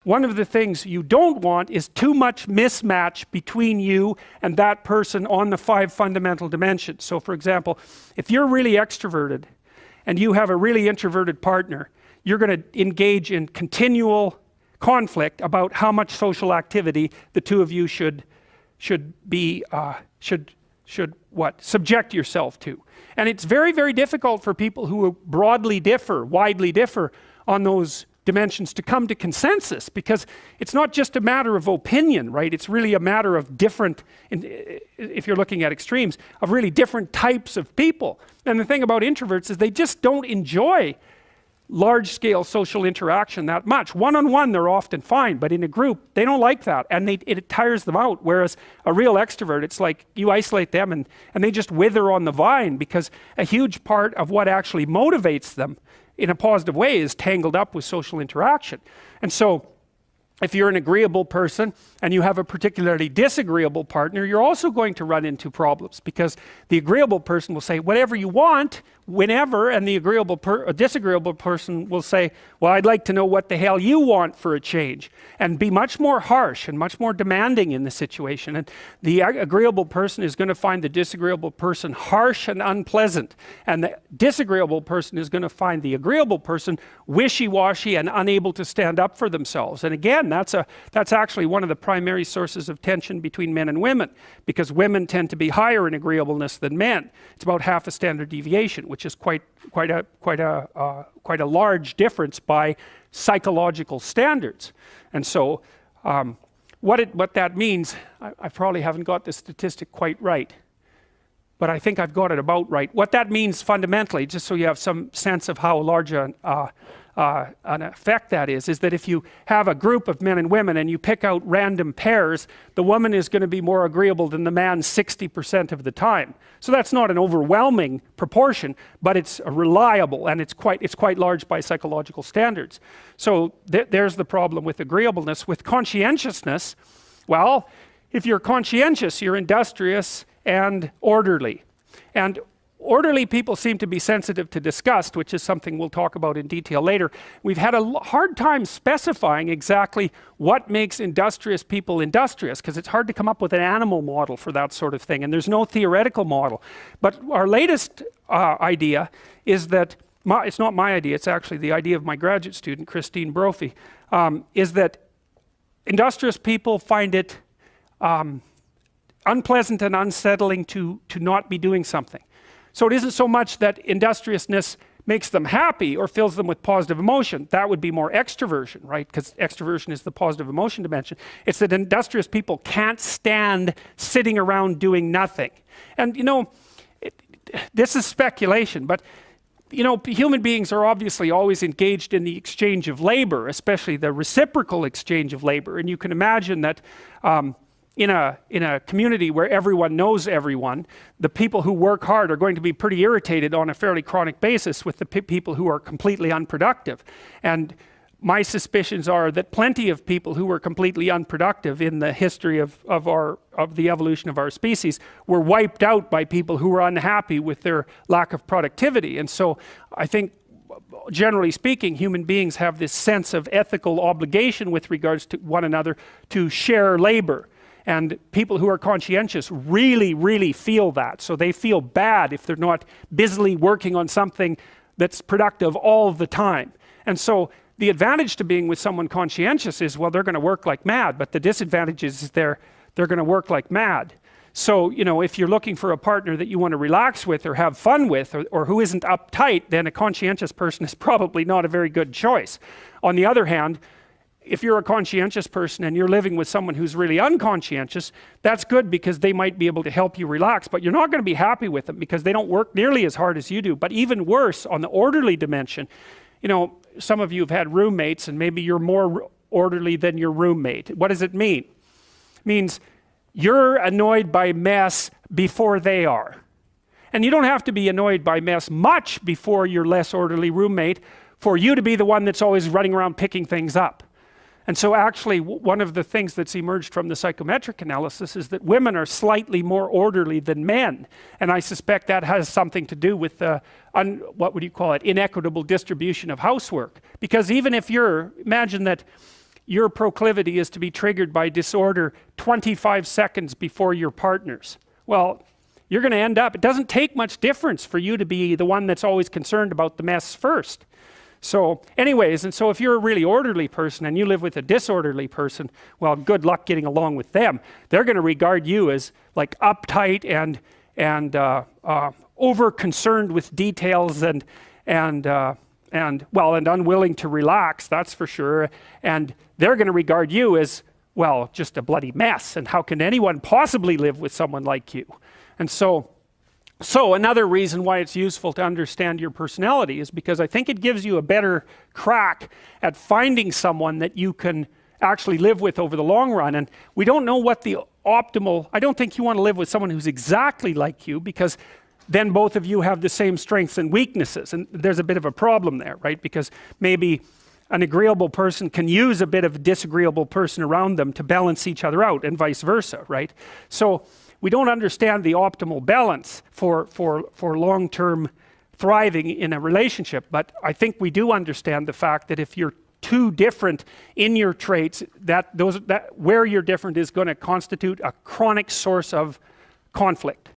One of the things you don't want is too much mismatch between you and that person on the 5 fundamental dimensions. So for example, if you're really extroverted and you have a really introverted partner, you're going to engage in continual conflict about how much social activity the two of you should subject yourself to. And it's very, very difficult for people who widely differ on those dimensions to come to consensus, because it's not just a matter of opinion, right? It's really a matter of different, if you're looking at extremes, of really different types of people. And the thing about introverts is they just don't enjoy large-scale social interaction that much. One-on-one they're often fine, but in a group they don't like that, and it tires them out. Whereas a real extrovert, it's like you isolate them and they just wither on the vine, because a huge part of what actually motivates them in a positive way is tangled up with social interaction. And so if you're an agreeable person and you have a particularly disagreeable partner, you're also going to run into problems, because the agreeable person will say whatever you want whenever, and the disagreeable person will say, well, I'd like to know what the hell you want for a change, and be much more harsh and much more demanding in the situation. And the agreeable person is going to find the disagreeable person harsh and unpleasant, and the disagreeable person is going to find the agreeable person wishy-washy and unable to stand up for themselves. And again, that's actually one of the primary sources of tension between men and women, because women tend to be higher in agreeableness than men. It's about half a standard deviation, which is quite a large difference by psychological standards. And so what that means, I probably haven't got the statistic quite right, but I think I've got it about right. What that means fundamentally, just so you have some sense of how large an effect that is that if you have a group of men and women and you pick out random pairs, the woman is going to be more agreeable than the man 60% of the time. So that's not an overwhelming proportion, but it's reliable, and it's quite large by psychological standards. So there's the problem with agreeableness. With conscientiousness, well, if you're conscientious, you're industrious and orderly. And orderly people seem to be sensitive to disgust, which is something we'll talk about in detail later. We've had a hard time specifying exactly what makes industrious people industrious, because it's hard to come up with an animal model for that sort of thing, and there's no theoretical model. But our latest idea is that, it's not my idea, it's actually the idea of my graduate student, Christine Brophy, is that industrious people find it unpleasant and unsettling to not be doing something. So it isn't so much that industriousness makes them happy or fills them with positive emotion. That would be more extroversion, right? Because extroversion is the positive emotion dimension. It's that industrious people can't stand sitting around doing nothing. And this is speculation, but human beings are obviously always engaged in the exchange of labor, especially the reciprocal exchange of labor. And you can imagine that in a community where everyone knows everyone, the people who work hard are going to be pretty irritated on a fairly chronic basis with the people who are completely unproductive. And my suspicions are that plenty of people who were completely unproductive in the history of the evolution of our species were wiped out by people who were unhappy with their lack of productivity. And so I think, generally speaking, human beings have this sense of ethical obligation with regards to one another to share labor. And people who are conscientious really, really feel that. So they feel bad if they're not busily working on something that's productive all the time. And so the advantage to being with someone conscientious is, well, they're going to work like mad, but the disadvantage is they're going to work like mad. So, if you're looking for a partner that you want to relax with or have fun with, or who isn't uptight, then a conscientious person is probably not a very good choice. On the other hand, if you're a conscientious person and you're living with someone who's really unconscientious, that's good, because they might be able to help you relax, but you're not going to be happy with them because they don't work nearly as hard as you do. But even worse, on the orderly dimension, some of you have had roommates, and maybe you're more orderly than your roommate. What does it mean? It means you're annoyed by mess before they are. And you don't have to be annoyed by mess much before your less orderly roommate for you to be the one that's always running around picking things up. And so actually one of the things that's emerged from the psychometric analysis is that women are slightly more orderly than men. And I suspect that has something to do with the, inequitable distribution of housework. Because even if imagine that your proclivity is to be triggered by disorder 25 seconds before your partner's. Well, you're going to end up, it doesn't take much difference for you to be the one that's always concerned about the mess first. So anyways, and so if you're a really orderly person and you live with a disorderly person, well, good luck getting along with them. They're going to regard you as like uptight and over concerned with details and unwilling to relax, that's for sure. And they're going to regard you as, well, just a bloody mess. And how can anyone possibly live with someone like you? And so another reason why it's useful to understand your personality is because I think it gives you a better crack at finding someone that you can actually live with over the long run. And we don't know what the optimal, I don't think you want to live with someone who's exactly like you, because then both of you have the same strengths and weaknesses. And there's a bit of a problem there, right? Because maybe an agreeable person can use a bit of a disagreeable person around them to balance each other out, and vice versa, right? So we don't understand the optimal balance for long-term thriving in a relationship, but I think we do understand the fact that if you're too different in your traits, that where you're different is going to constitute a chronic source of conflict.